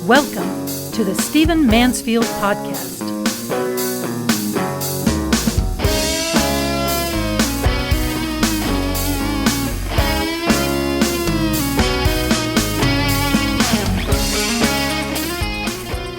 Welcome to the Stephen Mansfield Podcast.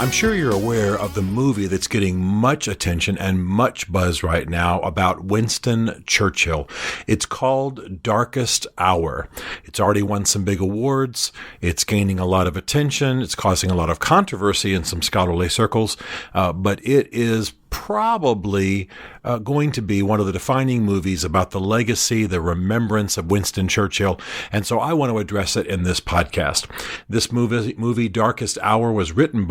I'm sure you're aware of the movie that's getting much attention and much buzz right now about Winston Churchill. It's called Darkest Hour. It's already won some big awards. It's gaining a lot of attention. It's causing a lot of controversy in some scholarly circles, but it is probably going to be one of the defining movies about the legacy, the remembrance of Winston Churchill. And so I want to address it in this podcast. This movie Darkest Hour, was directed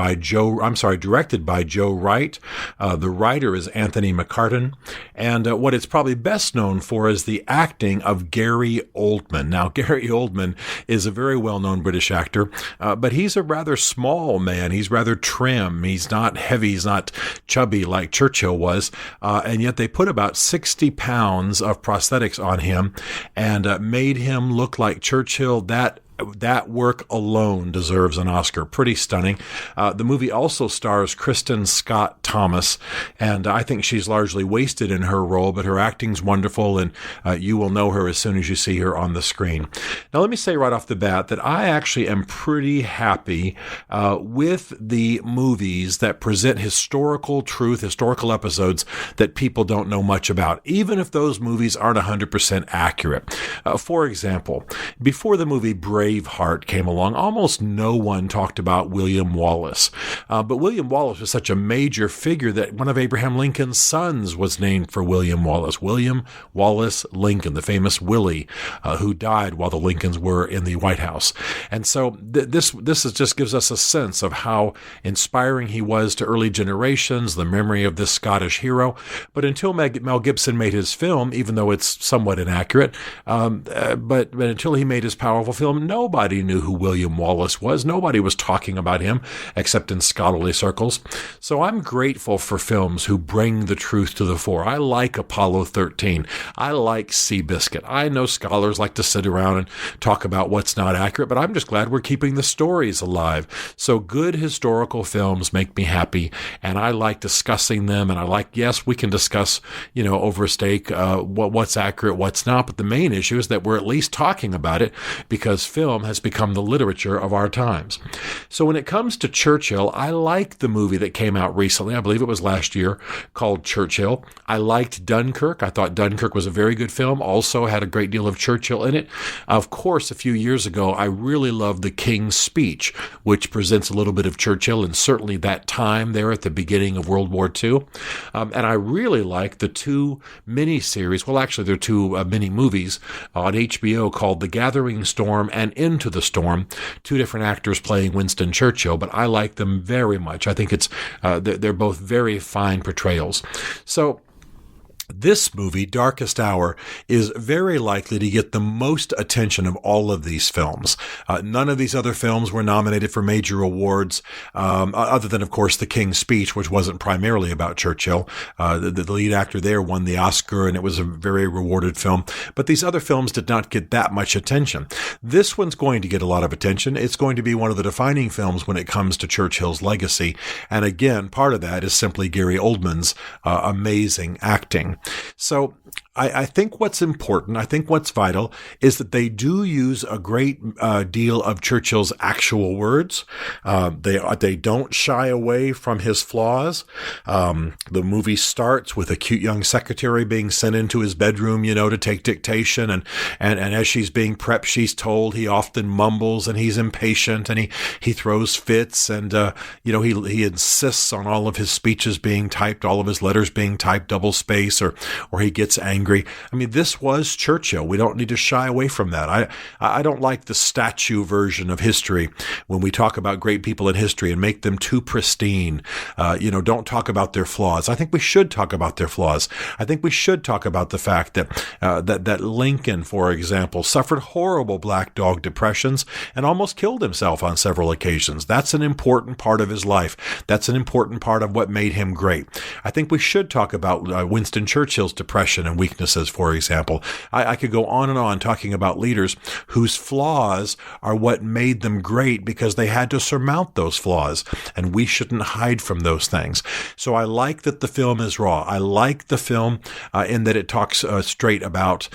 by Joe Wright. The writer is Anthony McCartan. And what it's probably best known for is the acting of Gary Oldman. Now, Gary Oldman is a very well-known British actor, but he's a rather small man. He's rather trim. He's not heavy. He's not chubby like Churchill was, and yet they put about 60 pounds of prosthetics on him and made him look like Churchill. That work alone deserves an Oscar. Pretty stunning. The movie also stars Kristen Scott Thomas, and I think she's largely wasted in her role, but her acting's wonderful, and you will know her as soon as you see her on the screen. Now, let me say right off the bat that I actually am pretty happy with the movies that present historical truth, historical episodes that people don't know much about, even if those movies aren't 100% accurate. For example, before the movie Braveheart came along, almost no one talked about William Wallace. But William Wallace was such a major figure that one of Abraham Lincoln's sons was named for William Wallace. William Wallace Lincoln, the famous Willie, who died while the Lincolns were in the White House. And so this just gives us a sense of how inspiring he was to early generations, the memory of this Scottish hero. But until Mel Gibson made his film, even though it's somewhat inaccurate, but until he made his powerful film, nobody knew who William Wallace was. Nobody was talking about him except in scholarly circles. So I'm grateful for films who bring the truth to the fore. I like Apollo 13. I like Seabiscuit. I know scholars like to sit around and talk about what's not accurate, but I'm just glad we're keeping the stories alive. So good historical films make me happy, and I like discussing them, and I like, yes, we can discuss, over a steak, what's accurate, what's not, but the main issue is that we're at least talking about it, because film has become the literature of our times. So when it comes to Churchill, I like the movie that came out recently, I believe it was last year, called Churchill. I liked Dunkirk. I thought Dunkirk was a very good film, also had a great deal of Churchill in it. Of course, a few years ago, I really loved The King's Speech, which presents a little bit of Churchill and certainly that time there at the beginning of World War II. And I really like the two mini-series, well, actually, they're two mini-movies on HBO called The Gathering Storm and Into the Storm, two different actors playing Winston Churchill, but I like them very much. I think they're both very fine portrayals. So this movie, Darkest Hour, is very likely to get the most attention of all of these films. None of these other films were nominated for major awards, other than, of course, The King's Speech, which wasn't primarily about Churchill. The lead actor there won the Oscar, and it was a very rewarded film. But these other films did not get that much attention. This one's going to get a lot of attention. It's going to be one of the defining films when it comes to Churchill's legacy. And again, part of that is simply Gary Oldman's amazing acting. So I think what's important, I think what's vital, is that they do use a great deal of Churchill's actual words. They don't shy away from his flaws. The movie starts with a cute young secretary being sent into his bedroom, to take dictation. And as she's being prepped, she's told he often mumbles and he's impatient and he throws fits and, he insists on all of his speeches being typed, all of his letters being typed double space, or he gets angry. I mean, this was Churchill. We don't need to shy away from that. I don't like the statue version of history when we talk about great people in history and make them too pristine. Don't talk about their flaws. I think we should talk about their flaws. I think we should talk about the fact that Lincoln, for example, suffered horrible black dog depressions and almost killed himself on several occasions. That's an important part of his life. That's an important part of what made him great. I think we should talk about Winston Churchill Churchill's depression and weaknesses, for example. I could go on and on talking about leaders whose flaws are what made them great because they had to surmount those flaws, and we shouldn't hide from those things. So I like that the film is raw. I like the film in that it talks straight about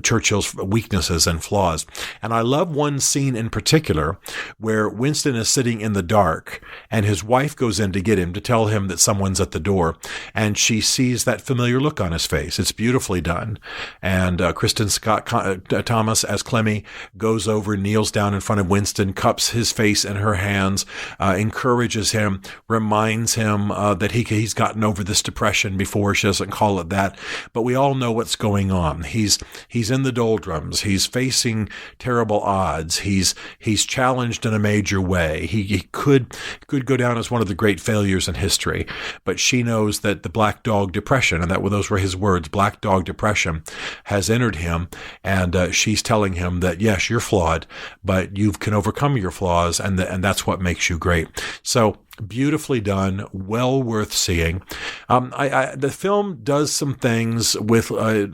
Churchill's weaknesses and flaws. And I love one scene in particular where Winston is sitting in the dark and his wife goes in to get him to tell him that someone's at the door, and she sees that familiar look on his face. It's beautifully done. And Kristen Scott Thomas as Clemmy goes over, kneels down in front of Winston, cups his face in her hands, encourages him, reminds him that he's gotten over this depression before. She doesn't call it that, but we all know what's going on. He's in the doldrums. He's facing terrible odds. He's challenged in a major way. He could go down as one of the great failures in history, but she knows that the black dog depression, and those were his words, black dog depression, has entered him, and she's telling him that yes, you're flawed, but you can overcome your flaws, and that's what makes you great. So beautifully done, well worth seeing. The film does some things with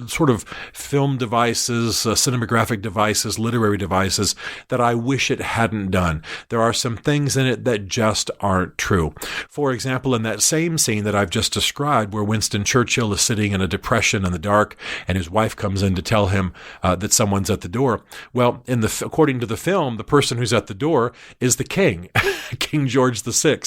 sort of film devices, cinematographic devices, literary devices that I wish it hadn't done. There are some things in it that just aren't true. For example, in that same scene that I've just described, where Winston Churchill is sitting in a depression in the dark, and his wife comes in to tell him that someone's at the door. Well, according to the film, the person who's at the door is the king, King George VI.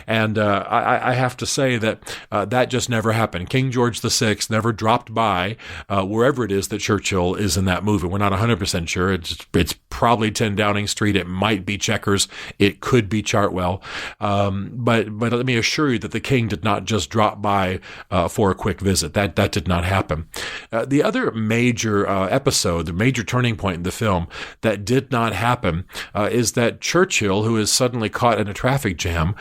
And I have to say that that just never happened. King George VI never dropped by wherever it is that Churchill is in that movie. We're not 100% sure. It's probably 10 Downing Street. It might be Chequers. It could be Chartwell. But let me assure you that the king did not just drop by for a quick visit. That did not happen. The other major episode, the major turning point in the film that did not happen is that Churchill, who is suddenly caught in a traffic jam,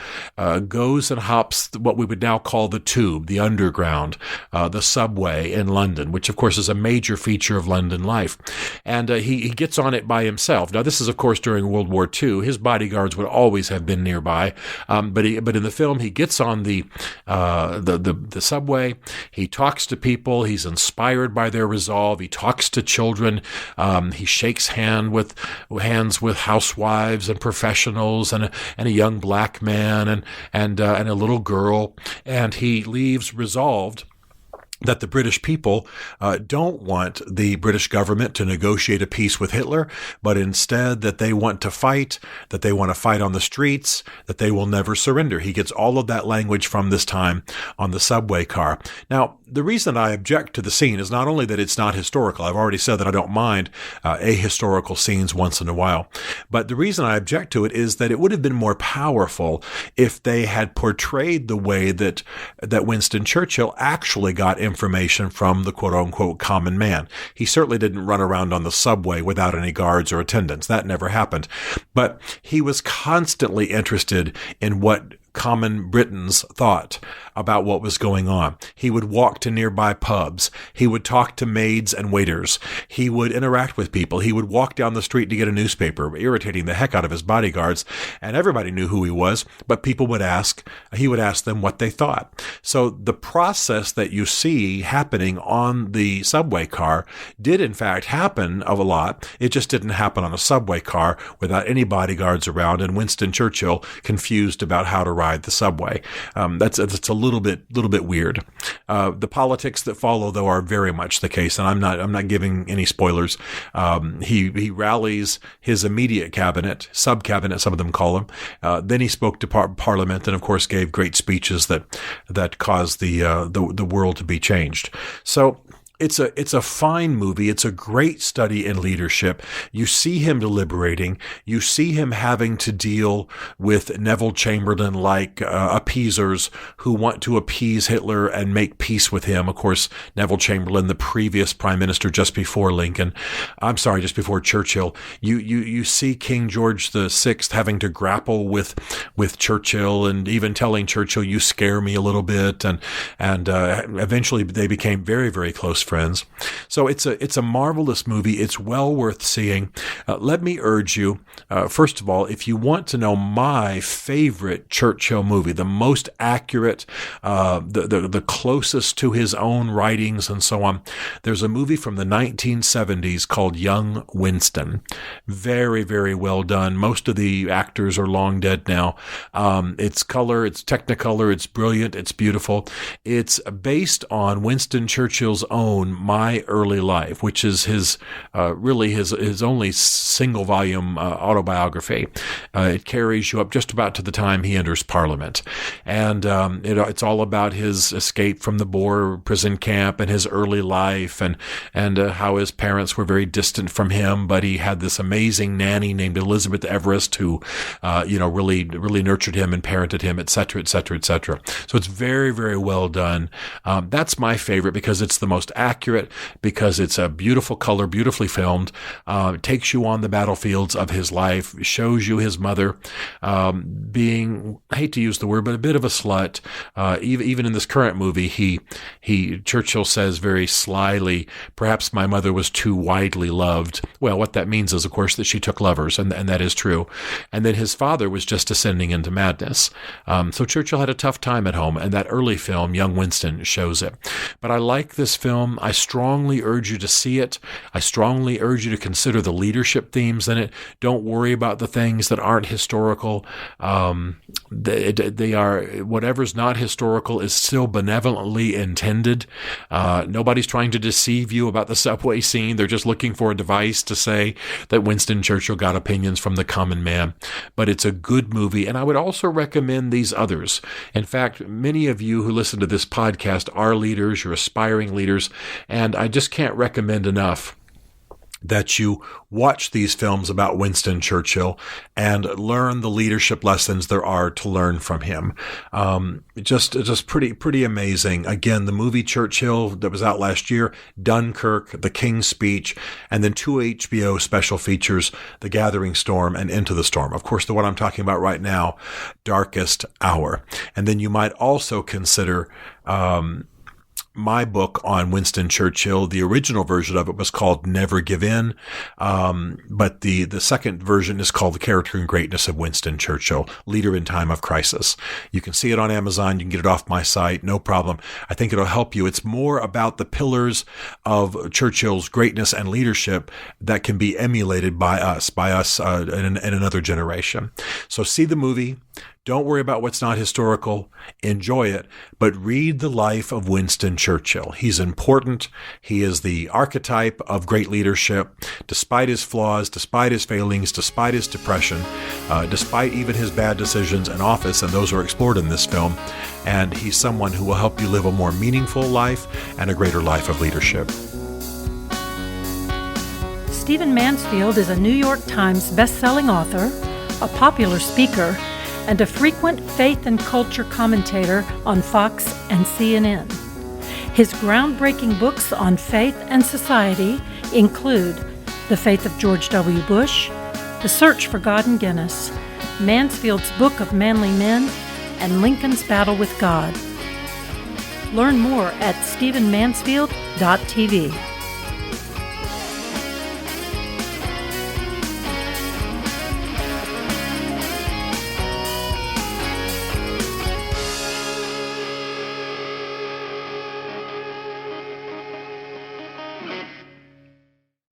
goes and hops what we would now call the tube, the underground, the subway in London, which of course is a major feature of London life. And he gets on it by himself. Now, this is of course during World War II. His bodyguards would always have been nearby, but in the film he gets on the subway. He talks to people. He's inspired by their resolve. He talks to children. He shakes hands with housewives and professionals and a young black man and a little girl, and he leaves resolved that the British people don't want the British government to negotiate a peace with Hitler, but instead that they want to fight, that they want to fight on the streets, that they will never surrender. He gets all of that language from this time on the subway car. Now, the reason I object to the scene is not only that it's not historical. I've already said that I don't mind ahistorical scenes once in a while. But the reason I object to it is that it would have been more powerful if they had portrayed the way that Winston Churchill actually got information from the quote-unquote common man. He certainly didn't run around on the subway without any guards or attendants. That never happened. But he was constantly interested in what common Britons thought about what was going on. He would walk to nearby pubs. He would talk to maids and waiters. He would interact with people. He would walk down the street to get a newspaper, irritating the heck out of his bodyguards, and everybody knew who he was, but he would ask them what they thought. So the process that you see happening on the subway car did in fact happen a lot. It just didn't happen on a subway car without any bodyguards around and Winston Churchill confused about how to ride the subway. That's a little bit weird. The politics that follow, though, are very much the case, and I'm not giving any spoilers. He rallies his immediate cabinet, sub-cabinet, some of them call him. Then he spoke to Parliament, and of course gave great speeches that caused the world to be changed. So it's a fine movie. It's a great study in leadership. You see him deliberating. You see him having to deal with Neville Chamberlain-like appeasers who want to appease Hitler and make peace with him. Of course, Neville Chamberlain, the previous prime minister just before Churchill. You see King George VI having to grapple with Churchill and even telling Churchill, "You scare me a little bit," and eventually they became very, very close friends. So it's a marvelous movie. It's well worth seeing. Let me urge you, first of all, if you want to know my favorite Churchill movie, the most accurate, the closest to his own writings and so on, there's a movie from the 1970s called Young Winston. Very, very well done. Most of the actors are long dead now. It's color, it's technicolor, it's brilliant, it's beautiful. It's based on Winston Churchill's own My Early Life, which is his only single volume autobiography. It carries you up just about to the time he enters Parliament. And it's all about his escape from the Boer prison camp and his early life and how his parents were very distant from him, but he had this amazing nanny named Elizabeth Everest who, really nurtured him and parented him, et cetera, et cetera, et cetera. So it's very, very well done. That's my favorite because it's the most accurate, because it's a beautiful color, beautifully filmed. It takes you on the battlefields of his life, shows you his mother being, I hate to use the word, but a bit of a slut. Even in this current movie, Churchill says very slyly, perhaps my mother was too widely loved. Well, what that means is, of course, that she took lovers, and that is true. And then his father was just descending into madness. So Churchill had a tough time at home, and that early film, Young Winston, shows it. But I like this film. I strongly urge you to see it. I strongly urge you to consider the leadership themes in it. Don't worry about the things that aren't historical. They are, whatever's not historical is still benevolently intended. Nobody's trying to deceive you about the subway scene. They're just looking for a device to say that Winston Churchill got opinions from the common man. But it's a good movie, and I would also recommend these others. In fact, many of you who listen to this podcast are leaders, you're aspiring leaders, and I just can't recommend enough that you watch these films about Winston Churchill and learn the leadership lessons there are to learn from him. Just pretty amazing. Again, the movie Churchill that was out last year, Dunkirk, The King's Speech, and then 2 HBO special features, The Gathering Storm and Into the Storm. Of course, the one I'm talking about right now, Darkest Hour. And then you might also consider my book on Winston Churchill. The original version of it was called Never Give In, but the second version is called The Character and Greatness of Winston Churchill, Leader in Time of Crisis. You can see it on Amazon. You can get it off my site, no problem. I think it'll help you. It's more about the pillars of Churchill's greatness and leadership that can be emulated by us in another generation. So see the movie. Don't worry about what's not historical. Enjoy it, but read the life of Winston Churchill. He's important. He is the archetype of great leadership, despite his flaws, despite his failings, despite his depression, despite even his bad decisions in office, and those are explored in this film. And he's someone who will help you live a more meaningful life and a greater life of leadership. Stephen Mansfield is a New York Times best-selling author, a popular speaker, and a frequent faith and culture commentator on Fox and CNN. His groundbreaking books on faith and society include The Faith of George W. Bush, The Search for God in Guinness, Mansfield's Book of Manly Men, and Lincoln's Battle with God. Learn more at stephenmansfield.tv.